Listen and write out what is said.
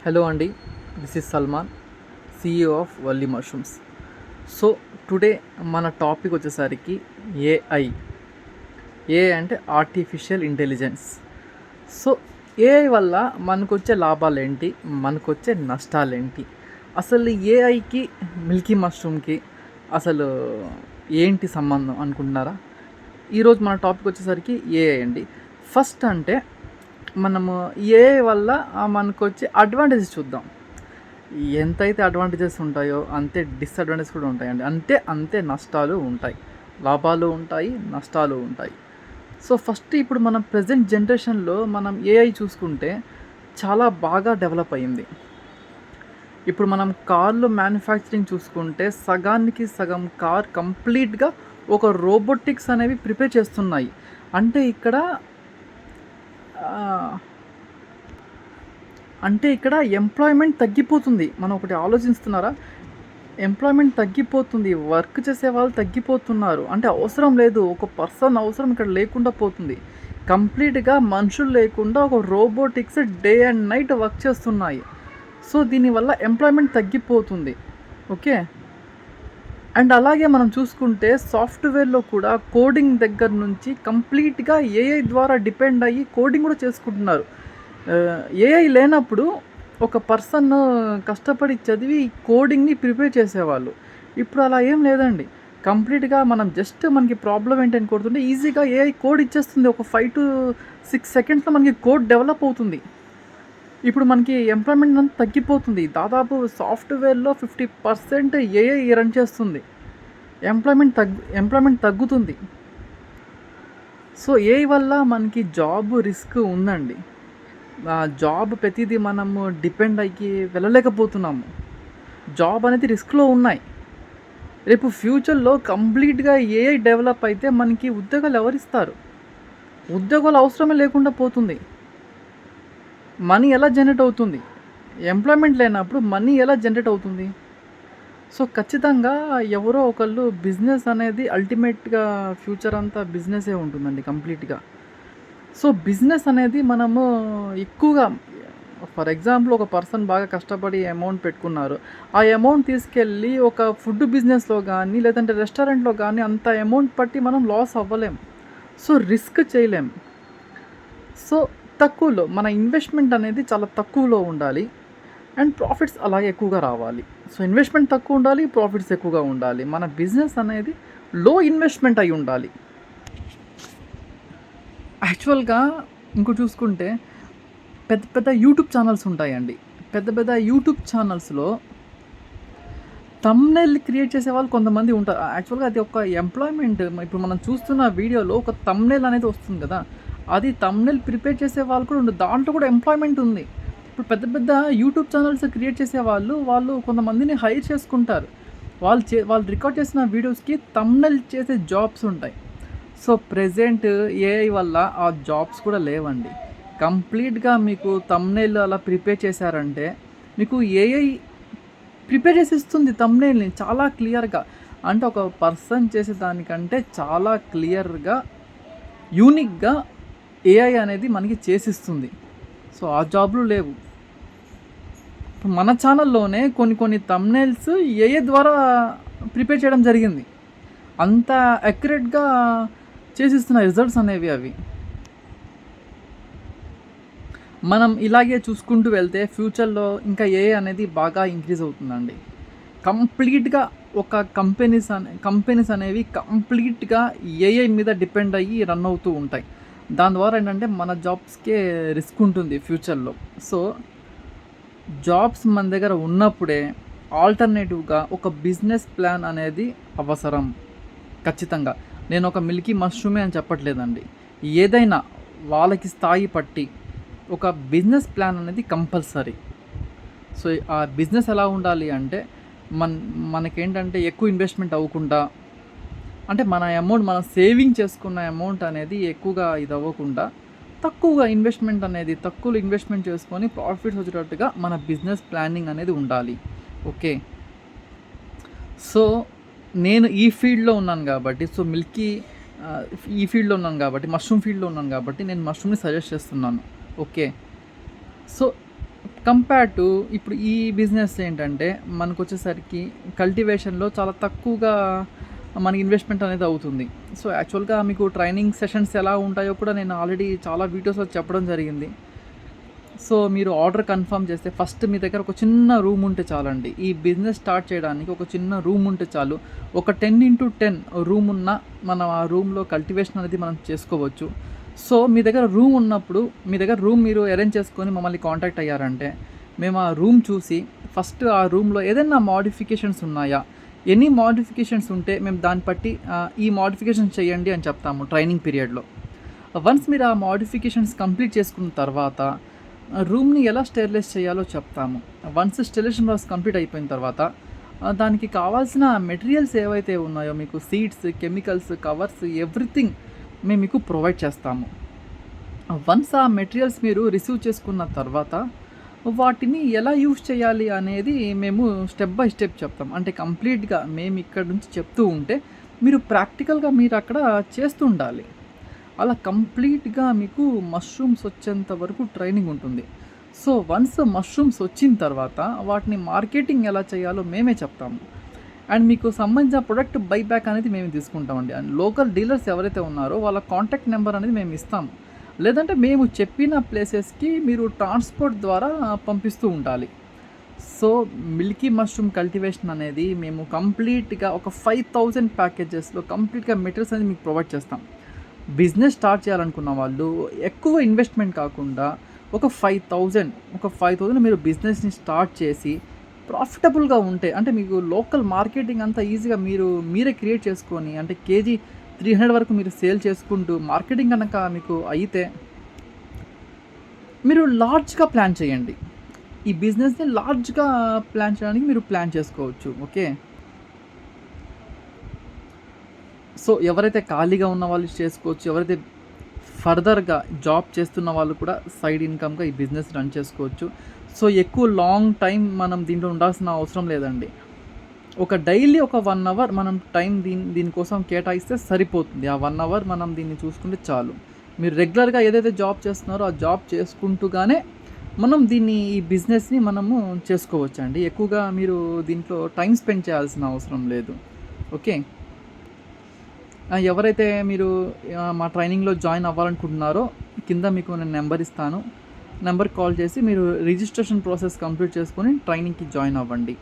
Hello అండి, this is Salman, CEO of Valli mushrooms. So today మన topic వచ్చేసరికి ఏఐ. ఏఐ అంటే ఆర్టిఫిషియల్ ఇంటెలిజెన్స్. సో ఏఐ వల్ల మనకు వచ్చే లాభాలు ఏంటి, మనకు వచ్చే నష్టాలు ఏంటి, అసలు ఏఐకి మిల్కీ మష్రూమ్కి అసలు ఏంటి సంబంధం అనుకుంటున్నారా? ఈరోజు మన టాపిక్ వచ్చేసరికి ఏఐ అండి. ఫస్ట్ అంటే మనము ఏఐ వల్ల మనకు వచ్చే అడ్వాంటేజెస్ చూద్దాం. ఎంతైతే అడ్వాంటేజెస్ ఉంటాయో అంతే డిసడ్వాంటేజెస్ కూడా ఉంటాయండి. అంతే నష్టాలు ఉంటాయి, లాభాలు ఉంటాయి, నష్టాలు ఉంటాయి. సో ఫస్ట్ ఇప్పుడు మనం ప్రజెంట్ జనరేషన్లో మనం ఏఐ చూసుకుంటే చాలా బాగా డెవలప్ అయ్యింది. ఇప్పుడు మనం కార్లు మ్యానుఫ్యాక్చరింగ్ చూసుకుంటే సగానికి సగం కార్ కంప్లీట్గా ఒక రోబోటిక్స్ అనేవి ప్రిపేర్ చేస్తున్నాయి. అంటే ఇక్కడ ఎంప్లాయ్మెంట్ తగ్గిపోతుంది. మనం ఒకటి ఆలోచిస్తున్నారా? ఎంప్లాయ్మెంట్ తగ్గిపోతుంది, వర్క్ చేసే వాళ్ళు తగ్గిపోతున్నారు. అంటే అవసరం లేదు, ఒక పర్సన్ అవసరం ఇక్కడ లేకుండా పోతుంది. కంప్లీట్గా మనుషులు లేకుండా ఒక robotics day and night work చేస్తున్నాయి. సో దీనివల్ల ఎంప్లాయ్మెంట్ తగ్గిపోతుంది. ఓకే, అండ్ అలాగే మనం చూసుకుంటే సాఫ్ట్వేర్లో కూడా కోడింగ్ దగ్గర నుంచి కంప్లీట్గా ఏఐ ద్వారా డిపెండ్ అయ్యి కోడింగ్ కూడా చేసుకుంటున్నారు. ఏఐ లేనప్పుడు ఒక పర్సన్ కష్టపడి చదివి కోడింగ్ని ప్రిపేర్ చేసేవాళ్ళు. ఇప్పుడు అలా ఏం లేదండి. కంప్లీట్గా మనం జస్ట్ మనకి ప్రాబ్లం ఏంటని కొడుతుంటే ఈజీగా ఏఐ కోడ్ ఇచ్చేస్తుంది. ఒక 5 to 6 సెకండ్స్లో మనకి కోడ్ డెవలప్ అవుతుంది. ఇప్పుడు మనకి ఎంప్లాయ్మెంట్ అంతా తగ్గిపోతుంది. దాదాపు సాఫ్ట్వేర్లో 50% ఏఐ రన్ చేస్తుంది. ఎంప్లాయ్మెంట్ తగ్గుతుంది. సో ఏఐ వల్ల మనకి జాబ్ రిస్క్ ఉందండి. జాబ్ ప్రతిదీ మనము డిపెండ్ అయ్యి వెళ్ళలేకపోతున్నాము. జాబ్ అనేది రిస్క్లో ఉన్నాయి. రేపు ఫ్యూచర్లో కంప్లీట్గా ఏఐ డెవలప్ అయితే మనకి ఉద్యోగాలు ఎవరిస్తారు? ఉద్యోగాలు అవసరమే లేకుండా పోతుంది. మనీ ఎలా జనరేట్ అవుతుంది? ఎంప్లాయ్మెంట్ లేనప్పుడు మనీ ఎలా జనరేట్ అవుతుంది? సో ఖచ్చితంగా ఎవరో ఒకళ్ళు బిజినెస్ అనేది అల్టిమేట్గా ఫ్యూచర్ అంతా బిజినెసే ఉంటుందండి కంప్లీట్గా. సో బిజినెస్ అనేది మనము ఎక్కువగా, ఫర్ ఎగ్జాంపుల్ ఒక పర్సన్ బాగా కష్టపడి అమౌంట్ పెట్టుకున్నారు. ఆ అమౌంట్ తీసుకెళ్ళి ఒక ఫుడ్ బిజినెస్లో కానీ లేదంటే రెస్టారెంట్లో కానీ అంత అమౌంట్ పట్టి మనం లాస్ అవ్వలేం. సో రిస్క్ చేయలేం. సో తక్కువలో మన ఇన్వెస్ట్మెంట్ అనేది చాలా తక్కువలో ఉండాలి అండ్ ప్రాఫిట్స్ అలాగే ఎక్కువగా రావాలి. సో ఇన్వెస్ట్మెంట్ తక్కువ ఉండాలి, ప్రాఫిట్స్ ఎక్కువగా ఉండాలి. మన బిజినెస్ అనేది లో ఇన్వెస్ట్మెంట్ అయి ఉండాలి. యాక్చువల్గా ఇంకో చూసుకుంటే పెద్ద యూట్యూబ్ ఛానల్స్ ఉంటాయండి. పెద్ద యూట్యూబ్ ఛానల్స్లో థంబ్నెయిల్ క్రియేట్ చేసే వాళ్ళు కొంతమంది ఉంటారు. యాక్చువల్గా అది ఒక ఎంప్లాయ్మెంట్. ఇప్పుడు మనం చూస్తున్న వీడియోలో ఒక థంబ్నెయిల్ అనేది వస్తుంది కదా, అది థంబ్నెయిల్ ప్రిపేర్ చేసే వాళ్ళు కూడా ఉంది. దాంట్లో కూడా ఎంప్లాయ్మెంట్ ఉంది. ఇప్పుడు పెద్ద యూట్యూబ్ ఛానల్స్ క్రియేట్ చేసే వాళ్ళు కొంతమందిని హైర్ చేసుకుంటారు. వాళ్ళు రికార్డ్ చేసిన వీడియోస్కి థంబ్నెయిల్ చేసే జాబ్స్ ఉంటాయి. సో ప్రెజెంట్ ఏఐ వల్ల ఆ జాబ్స్ కూడా లేవండి. కంప్లీట్గా మీకు థంబ్నెయిల్ అలా ప్రిపేర్ చేశారంటే మీకు ఏఐ ప్రిపేర్ చేసి ఇస్తుంది థంబ్నెయిల్ని చాలా క్లియర్గా. అంటే ఒక పర్సన్ చేసే దానికంటే చాలా క్లియర్గా, యూనిక్గా ఏఐ అనేది మనకి చేసిస్తుంది. సో ఆ జాబ్లు లేవు. మన ఛానల్లోనే కొన్ని థంబ్నెయిల్స్ ఏఐ ద్వారా ప్రిపేర్ చేయడం జరిగింది. అంత అక్యురేట్గా చేసిస్తున్న రిజల్ట్స్ అనేవి అవి. మనం ఇలాగే చూసుకుంటూ వెళ్తే ఫ్యూచర్లో ఇంకా ఏఐ అనేది బాగా ఇంక్రీజ్ అవుతుందండి. కంప్లీట్గా ఒక కంపెనీస్ అనేవి కంప్లీట్గా ఏఐ మీద డిపెండ్ అయ్యి రన్ అవుతూ ఉంటాయి. దాని ద్వారా ఏంటంటే మన జాబ్స్కే రిస్క్ ఉంటుంది ఫ్యూచర్లో. సో జాబ్స్ మన దగ్గర ఉన్నప్పుడే ఆల్టర్నేటివ్గా ఒక బిజినెస్ ప్లాన్ అనేది అవసరం ఖచ్చితంగా. నేను ఒక మిల్కీ మష్రూమే అని చెప్పట్లేదండి. ఏదైనా వాళ్ళకి స్థాయి పట్టి ఒక బిజినెస్ ప్లాన్ అనేది కంపల్సరీ. సో ఆ బిజినెస్ ఎలా ఉండాలి అంటే మనకేంటంటే ఎక్కువ ఇన్వెస్ట్మెంట్ అవ్వకుండా, అంటే మన అమౌంట్ మనం సేవింగ్ చేసుకున్న అమౌంట్ అనేది ఎక్కువగా ఇది అవ్వకుండా తక్కువగా తక్కువ ఇన్వెస్ట్మెంట్ చేసుకొని ప్రాఫిట్స్ వచ్చేటట్టుగా మన బిజినెస్ ప్లానింగ్ అనేది ఉండాలి. ఓకే, సో నేను ఈ ఫీల్డ్లో ఉన్నాను కాబట్టి, ఈ ఫీల్డ్లో ఉన్నాను కాబట్టి, మష్రూమ్ ఫీల్డ్లో ఉన్నాను కాబట్టి నేను మష్రూమ్ని సజెస్ట్ చేస్తున్నాను. ఓకే, సో కంపేర్ టు ఇప్పుడు ఈ బిజినెస్ ఏంటంటే మనకొచ్చేసరికి కల్టివేషన్‌లో చాలా తక్కువగా మనకి ఇన్వెస్ట్‌మెంట్ అనేది అవుతుంది. సో, యాక్చువల్‌గా మీకు ట్రైనింగ్ సెషన్స్ ఎలా ఉంటాయో కూడా నేను ఆల్రెడీ చాలా వీడియోస్‌లో చెప్పడం జరిగింది. సో, మీరు ఆర్డర్ కన్ఫర్మ్ చేస్తే ఫస్ట్ మీ దగ్గర ఒక చిన్న రూమ్ ఉంటే చాలండి. ఈ బిజినెస్ స్టార్ట్ చేయడానికి ఒక చిన్న రూమ్ ఉంటే చాలు. ఒక 10x10 రూమ్ ఉన్న మనం ఆ రూమ్‌లో కల్టివేషన్ అనేది మనం చేసుకోవచ్చు. సో, మీ దగ్గర రూమ్ ఉన్నప్పుడు మీ దగ్గర రూమ్ మీరు అరేంజ్ చేసుకొని మమ్మల్ని కాంటాక్ట్ అయ్యారంటే, మేము ఆ రూమ్ చూసి ఫస్ట్ ఆ రూమ్‌లో ఏదైనా మోడిఫికేషన్స్ ఉన్నాయా? ఎనీ మోడిఫికేషన్స్ ఉంటే మేము దాన్ని బట్టి ఈ మోడిఫికేషన్స్ చేయండి అని చెప్తాము ట్రైనింగ్ పీరియడ్‌లో. వన్స్ మీరు ఆ మోడిఫికేషన్స్ కంప్లీట్ చేసుకున్న తర్వాత రూమ్‌ని ఎలా స్టెరిలైజ్ చేయాలో చెప్తాము. వన్స్ స్టెరిలైజేషన్ ప్రాసెస్ కంప్లీట్ అయిపోయిన తర్వాత దానికి కావాల్సిన మెటీరియల్స్ ఏవైతే ఉన్నాయో మీకు సీడ్స్, కెమికల్స్, కవర్స్ ఎవ్రీథింగ్ మేము మీకు ప్రొవైడ్ చేస్తాము. వన్స్ ఆ మెటీరియల్స్ మీరు రిసీవ్ చేసుకున్న తర్వాత వాటిని ఎలా యూజ్ చేయాలి అనేది మేము స్టెప్ బై స్టెప్ చెప్తాం. అంటే కంప్లీట్‌గా మేము ఇక్కడ నుంచి చెప్తూ ఉంటే మీరు ప్రాక్టికల్‌గా మీరు అక్కడ చేస్తూ ఉండాలి. అలా కంప్లీట్‌గా మీకు మష్రూమ్స్ వచ్చేంత వరకు ట్రైనింగ్ ఉంటుంది. సో, వన్స్ మష్రూమ్స్ వచ్చిన తర్వాత వాటిని మార్కెటింగ్ ఎలా చేయాలో మేమే చెప్తాము. అండ్ మీకు సంబంధించిన ప్రొడక్ట్ బైబ్యాక్ అనేది మేము తీసుకుంటామండి. అండ్ లోకల్ డీలర్స్ ఎవరైతే ఉన్నారో వాళ్ళ కాంటాక్ట్ నెంబర్ అనేది మేము ఇస్తాము. లేదంటే మేము చెప్పిన ప్లేసెస్‌కి మీరు ట్రాన్స్‌పోర్ట్ ద్వారా పంపిస్తూ ఉండాలి. సో, మిల్కీ మష్రూమ్ కల్టివేషన్ అనేది మేము కంప్లీట్‌గా ఒక 5000 ప్యాకేజెస్‌లో కంప్లీట్‌గా మెటీరియల్స్ అనేది మీకు ప్రొవైడ్ చేస్తాం. బిజినెస్ స్టార్ట్ చేయాలనుకున్న వాళ్ళు ఎక్కువ ఇన్వెస్ట్‌మెంట్ కాకుండా ఒక 5000 మీరు బిజినెస్‌ని స్టార్ట్ చేసి ప్రాఫిటబుల్‌గా ఉంటే అంటే మీకు లోకల్ మార్కెటింగ్ అంతా ఈజీగా మీరే క్రియేట్ చేసుకొని అంటే కేజీ 300 వరకు మీరు సేల్ చేసుకుంటూ మార్కెటింగ్ గనక మీకు అయితే మీరు లార్జ్‌గా ప్లాన్ చేయండి. ఈ బిజినెస్‌ని లార్జ్‌గా ప్లాన్ చేయడానికి మీరు ప్లాన్ చేసుకోవచ్చు. ఓకే. సో, ఎవరైతే ఖాళీగా ఉన్న వాళ్ళు చేసుకోవచ్చు. ఎవరైతే ఫర్దర్‌గా జాబ్ చేస్తున్న వాళ్ళు కూడా సైడ్ ఇన్‌కమ్‌గా ఈ బిజినెస్ రన్ చేసుకోవచ్చు. సో, ఎక్కువ లాంగ్ టైం మనం దీంట్లో ఉండాల్సిన అవసరం లేదండి. ఒక డైలీ ఒక 1 అవర్ మనం టైం దీనికోసం కేటాయిస్తే సరిపోతుంది. ఆ 1 అవర్ మనం దీన్ని చూసుకుంటే చాలు. మీరు రెగ్యులర్‌గా ఏదైతే జాబ్ చేస్తున్నారో ఆ జాబ్ చేసుకుంటూగానే మనం ఈ బిజినెస్‌ని మనము చేసుకోవచ్చండి. ఎక్కువగా మీరు దీంట్లో టైం స్పెండ్ చేయాల్సిన అవసరం లేదు. ఓకే. ఎవరైతే మీరు మా ట్రైనింగ్‌లో జాయిన్ అవ్వాలనుకుంటున్నారో కింద మీకు నేను నెంబర్ ఇస్తాను. నెంబర్‌కి కాల్ చేసి మీరు రిజిస్ట్రేషన్ ప్రాసెస్ కంప్లీట్ చేసుకొని ట్రైనింగ్‌కి జాయిన్ అవ్వండి.